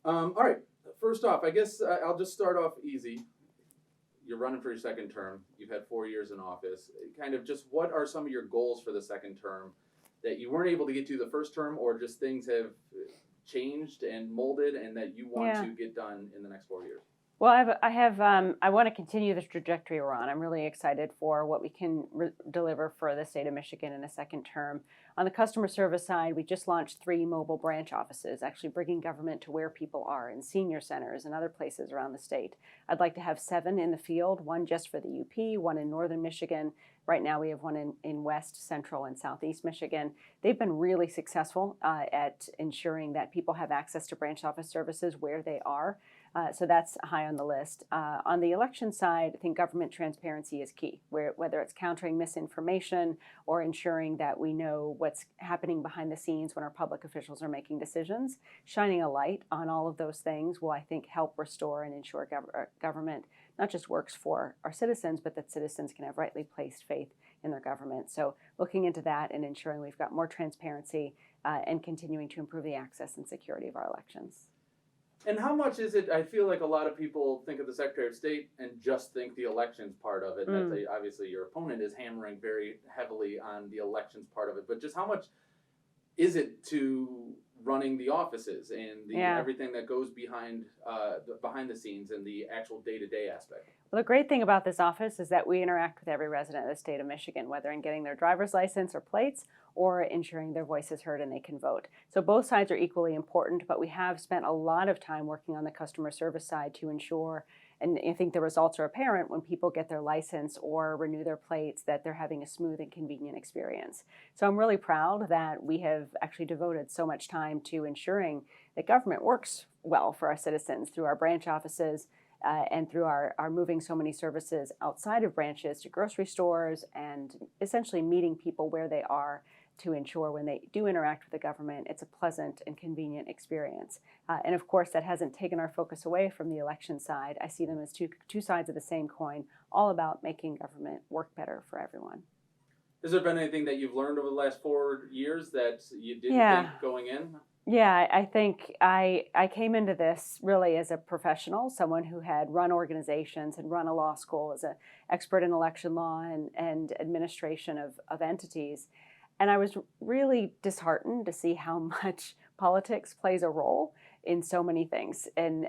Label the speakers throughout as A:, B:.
A: All right. First off, I guess I'll just start off easy. You're running for your second term. You've had 4 years in office. Kind of just what are some of your goals for the second term that you weren't able to get to the first term, or just things have changed and molded, and that you want
B: Yeah.
A: to get done in the next 4 years?
B: Well, I want to continue this trajectory we're on. I'm really excited for what we can deliver for the state of Michigan in a second term. On the customer service side, we just launched 3 mobile branch offices, actually bringing government to where people are in senior centers and other places around the state. I'd like to have 7 in the field, one just for the UP, one in northern Michigan. Right now, we have one in west, central, and southeast Michigan. They've been really successful at ensuring that people have access to branch office services where they are. So that's high on the list. On the election side, I think government transparency is key, whether it's countering misinformation or ensuring that we know what's happening behind the scenes when our public officials are making decisions. Shining a light on all of those things will, I think, help restore and ensure government not just works for our citizens, but that citizens can have rightly placed faith in their government. So looking into that and ensuring we've got more transparency and continuing to improve the access and security of our elections.
A: And how much is it? I feel like a lot of people think of the Secretary of State and just think the elections part of it. And that's obviously your opponent is hammering very heavily on the elections part of it. But just how much is it to running the offices and everything that goes behind behind the scenes and the actual day-to-day aspect?
B: Well, the great thing about this office is that we interact with every resident of the state of Michigan, whether in getting their driver's license or plates or ensuring their voice is heard and they can vote. So both sides are equally important, but we have spent a lot of time working on the customer service side to ensure, and I think the results are apparent when people get their license or renew their plates, that they're having a smooth and convenient experience. So I'm really proud that we have actually devoted so much time to ensuring that government works well for our citizens through our branch offices, and through our moving so many services outside of branches to grocery stores and essentially meeting people where they are to ensure when they do interact with the government, it's a pleasant and convenient experience. And of course, that hasn't taken our focus away from the election side. I see them as two sides of the same coin, all about making government work better for everyone.
A: Has there been anything that you've learned over the last 4 years that you didn't think going in?
B: Yeah, I think I came into this really as a professional, someone who had run organizations and run a law school, as an expert in election law and administration of entities. And I was really disheartened to see how much politics plays a role in so many things, in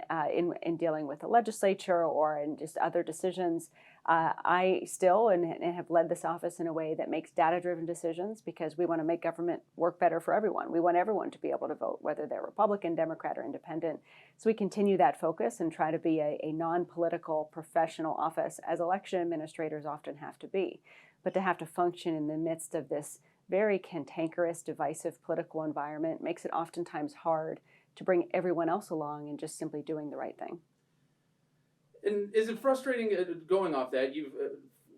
B: dealing with the legislature or in just other decisions. I still and have led this office in a way that makes data-driven decisions because we want to make government work better for everyone. We want everyone to be able to vote, whether they're Republican, Democrat, or Independent. So we continue that focus and try to be a non-political professional office, as election administrators often have to be. But to have to function in the midst of this very cantankerous, divisive political environment makes it oftentimes hard to bring everyone else along and just simply doing the right thing.
A: And is it frustrating going off that you've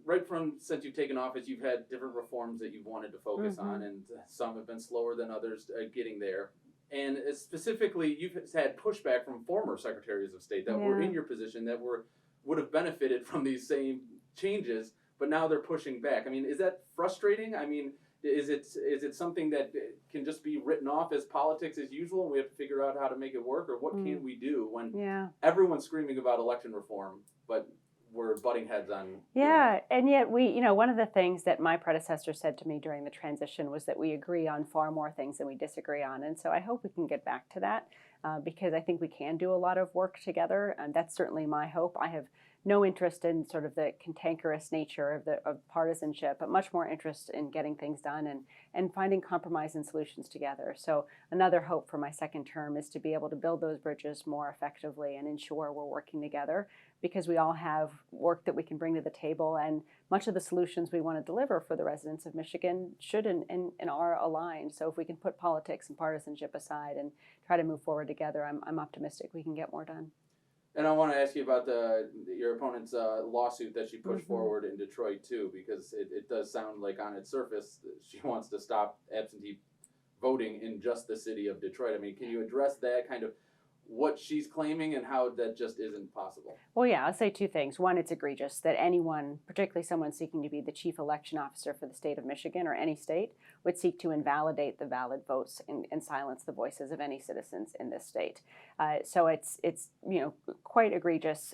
A: right from since you've taken office, you've had different reforms that you've wanted to focus on, and some have been slower than others getting there. And specifically, you've had pushback from former secretaries of state that were in your position that would have benefited from these same changes, but now they're pushing back. I mean, is that frustrating? I mean, is it something that can just be written off as politics as usual, and we have to figure out how to make it work, or what can we do when everyone's screaming about election reform, but we're butting heads on?
B: Yeah, and yet one of the things that my predecessor said to me during the transition was that we agree on far more things than we disagree on, and so I hope we can get back to that because I think we can do a lot of work together, and that's certainly my hope. I have no interest in sort of the cantankerous nature of partisanship, but much more interest in getting things done and finding compromise and solutions together. So another hope for my second term is to be able to build those bridges more effectively and ensure we're working together, because we all have work that we can bring to the table, and much of the solutions we want to deliver for the residents of Michigan should and are aligned. So if we can put politics and partisanship aside and try to move forward together, I'm optimistic we can get more done.
A: And I want to ask you about your opponent's lawsuit that she pushed forward in Detroit too, because it does sound like on its surface she wants to stop absentee voting in just the city of Detroit. I mean, can you address that kind of? what she's claiming and how that just isn't possible?
B: Well, yeah, I'll say two things. One, it's egregious that anyone, particularly someone seeking to be the chief election officer for the state of Michigan or any state, would seek to invalidate the valid votes and silence the voices of any citizens in this state. So it's quite egregious,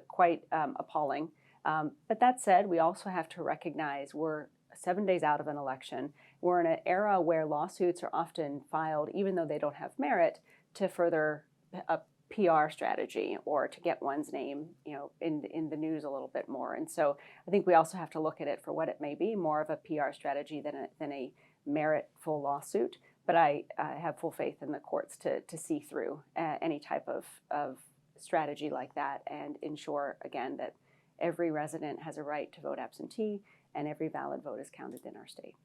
B: quite appalling. But that said, we also have to recognize we're 7 days out of an election. We're in an era where lawsuits are often filed, even though they don't have merit, to further a PR strategy or to get one's name, in the news a little bit more. And so I think we also have to look at it for what it may be, more of a PR strategy than a meritful lawsuit. But I have full faith in the courts to see through any type of strategy like that and ensure, again, that every resident has a right to vote absentee and every valid vote is counted in our state.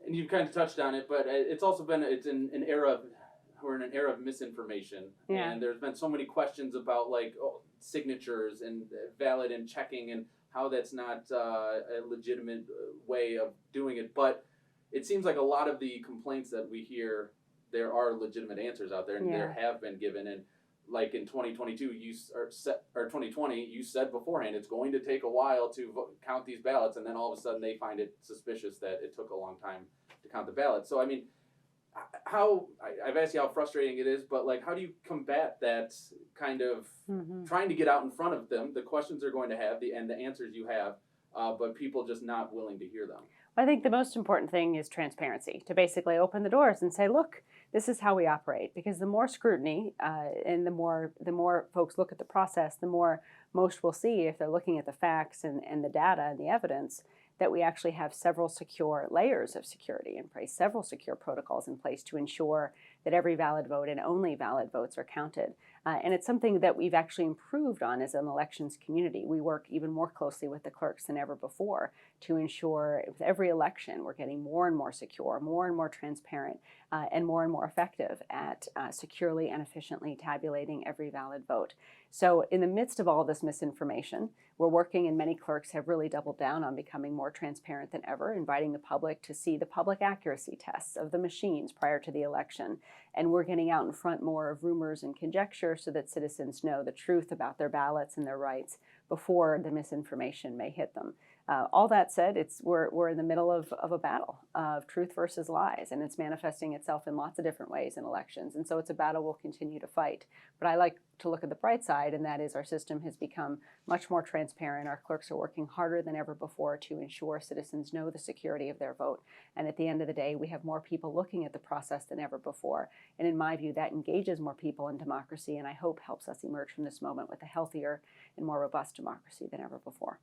A: And you've kind of touched on it, but it's also been, we're in an era of misinformation.
B: Yeah.
A: And there's been so many questions about signatures and valid and checking and how that's not a legitimate way of doing it. But it seems like a lot of the complaints that we hear, there are legitimate answers out there, and there have been given. And like in 2022, 2020, you said beforehand it's going to take a while to count these ballots, and then all of a sudden they find it suspicious that it took a long time to count the ballots. So I mean, I've asked you how frustrating it is, but how do you combat that kind of trying to get out in front of them, the questions they're going to have, and the answers you have, but people just not willing to hear them?
B: I think the most important thing is transparency, to basically open the doors and say, look, this is how we operate. Because the more scrutiny and the more folks look at the process, the more most will see, if they're looking at the facts and the data and the evidence, that we actually have several secure layers of security in place, several secure protocols in place to ensure that every valid vote and only valid votes are counted. And it's something that we've actually improved on as an elections community. We work even more closely with the clerks than ever before to ensure with every election we're getting more and more secure, more and more transparent, and more effective at securely and efficiently tabulating every valid vote. So in the midst of all this misinformation, we're working, and many clerks have really doubled down on becoming more transparent than ever, inviting the public to see the public accuracy tests of the machines prior to the election. And we're getting out in front more of rumors and conjecture so that citizens know the truth about their ballots and their rights before the misinformation may hit them. All that said, we're in the middle of a battle of truth versus lies, and it's manifesting itself in lots of different ways in elections. And so it's a battle we'll continue to fight. But I like to look at the bright side, and that is our system has become much more transparent. Our clerks are working harder than ever before to ensure citizens know the security of their vote. And at the end of the day, we have more people looking at the process than ever before. And in my view, that engages more people in democracy, and I hope helps us emerge from this moment with a healthier and more robust democracy than ever before.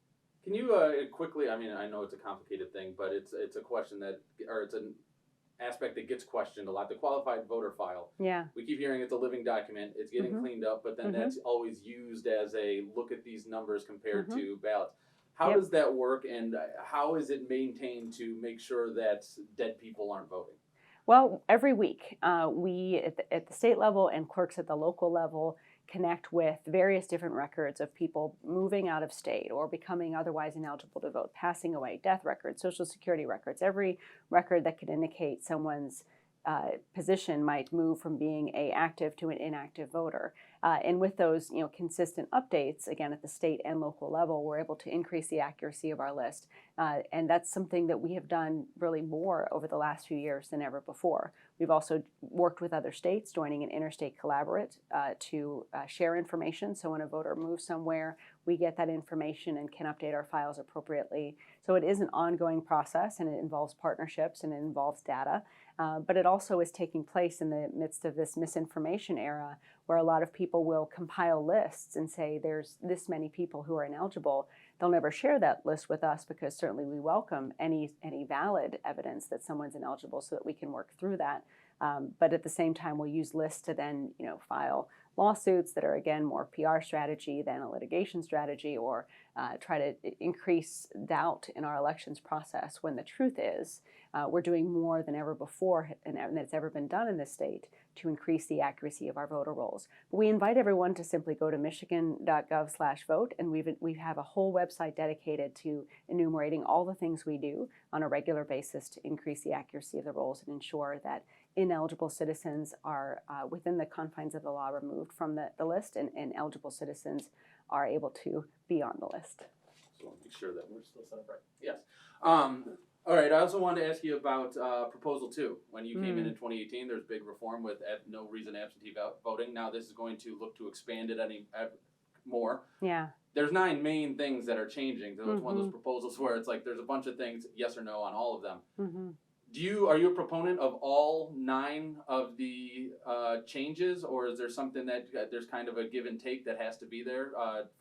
A: Can you quickly, I mean, I know it's a complicated thing, but it's a question it's an aspect that gets questioned a lot. The qualified voter file.
B: Yeah.
A: We keep hearing it's a living document. It's getting cleaned up, but then that's always used as a look at these numbers compared to ballots. How does that work, and how is it maintained to make sure that dead people aren't voting?
B: Well, every week we at the state level and clerks at the local level connect with various different records of people moving out of state or becoming otherwise ineligible to vote, passing away, death records, Social Security records. Every record that could indicate someone's position might move from being an active to an inactive voter. And with those consistent updates, again, at the state and local level, we're able to increase the accuracy of our list. And that's something that we have done really more over the last few years than ever before. We've also worked with other states, joining an interstate collaborate to share information. So when a voter moves somewhere, we get that information and can update our files appropriately. So it is an ongoing process, and it involves partnerships and it involves data. But it also is taking place in the midst of this misinformation era, where a lot of people will compile lists and say there's this many people who are ineligible. They'll never share that list with us, because certainly we welcome any valid evidence that someone's ineligible so that we can work through that. But at the same time, we'll use lists to then file lawsuits that are, again, more PR strategy than a litigation strategy, or try to increase doubt in our elections process, when the truth is we're doing more than ever before and that's ever been done in this state to increase the accuracy of our voter rolls. But we invite everyone to simply go to michigan.gov/vote, and we have a whole website dedicated to enumerating all the things we do on a regular basis to increase the accuracy of the rolls and ensure that ineligible citizens are within the confines of the law removed from the list, and eligible citizens are able to be on the list.
A: So we'll make sure that we're still set up right. Yes. All right. I also wanted to ask you about Proposal 2. When you came in 2018, there's big reform with no reason absentee voting. Now this is going to look to expand it more.
B: Yeah.
A: There's 9 main things that are changing. So it's one of those proposals where it's like there's a bunch of things, yes or no on all of them. Are you a proponent of all 9 of the changes, or is there something that there's kind of a give and take that has to be there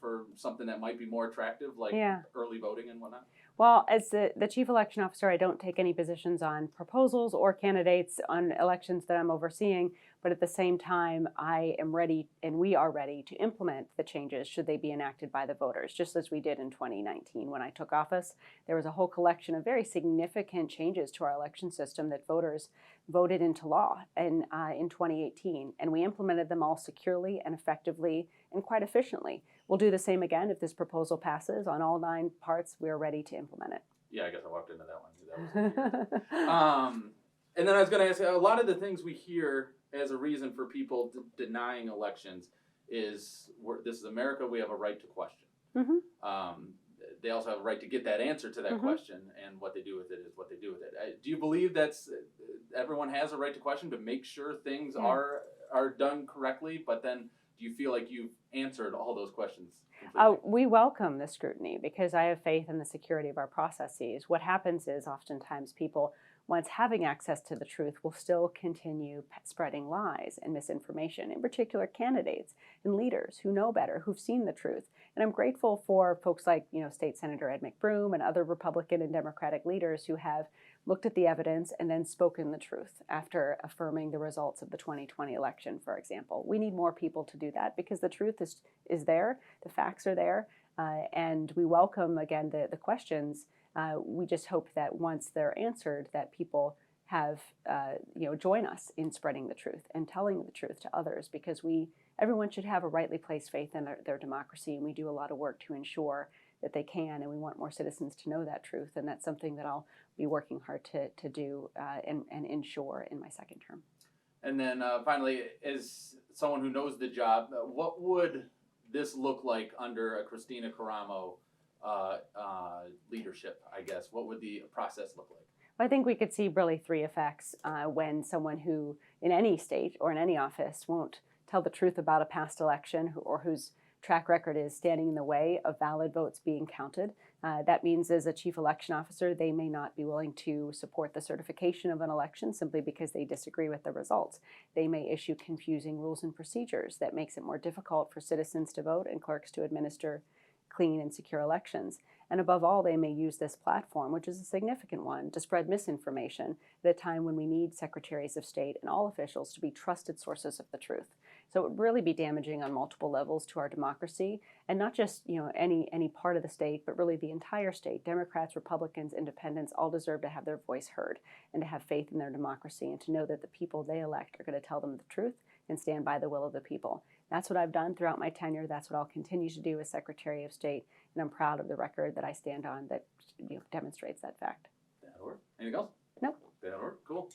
A: for something that might be more attractive, like early voting and whatnot?
B: Well, as the chief election officer, I don't take any positions on proposals or candidates on elections that I'm overseeing, but at the same time, I am ready, and we are ready, to implement the changes should they be enacted by the voters, just as we did in 2019 when I took office. There was a whole collection of very significant changes to our election system that voters voted into law in 2018, and we implemented them all securely and effectively and quite efficiently. We'll do the same again if this proposal passes. On all 9 parts, we're ready to implement it.
A: Yeah, I guess I walked into that one. That was and then I was going to ask, a lot of the things we hear as a reason for people denying elections is, this is America, we have a right to question. They also have a right to get that answer to that question, and what they do with it is what they do with it. Do you believe that's everyone has a right to question, to make sure things are done correctly, but then do you feel like you've answered all those questions completely?
B: We welcome the scrutiny because I have faith in the security of our processes. What happens is oftentimes people, once having access to the truth, will still continue spreading lies and misinformation, in particular candidates and leaders who know better, who've seen the truth. And I'm grateful for folks like, State Senator Ed McBroom and other Republican and Democratic leaders who have looked at the evidence and then spoken the truth after affirming the results of the 2020 election, for example. We need more people to do that because the truth is there, the facts are there, and we welcome, again, the questions. We just hope that once they're answered, that people have, join us in spreading the truth and telling the truth to others, because everyone should have a rightly placed faith in their democracy, and we do a lot of work to ensure that they can, and we want more citizens to know that truth, and that's something that I'll be working hard to do and ensure in my second term.
A: And then finally, as someone who knows the job, what would this look like under a Christina Caramo leadership, I guess? What would the process look like?
B: I think we could see really 3 effects when someone who, in any state or in any office, won't tell the truth about a past election or whose track record is standing in the way of valid votes being counted. That means as a chief election officer, they may not be willing to support the certification of an election simply because they disagree with the results. They may issue confusing rules and procedures that makes it more difficult for citizens to vote and clerks to administer clean and secure elections. And above all, they may use this platform, which is a significant one, to spread misinformation at a time when we need secretaries of state and all officials to be trusted sources of the truth. So it would really be damaging on multiple levels to our democracy, and not just any part of the state, but really the entire state. Democrats, Republicans, Independents all deserve to have their voice heard and to have faith in their democracy and to know that the people they elect are going to tell them the truth and stand by the will of the people. That's what I've done throughout my tenure. That's what I'll continue to do as Secretary of State, and I'm proud of the record that I stand on that demonstrates that fact.
A: That'll work. Anything else?
B: No.
A: That'll work. Cool.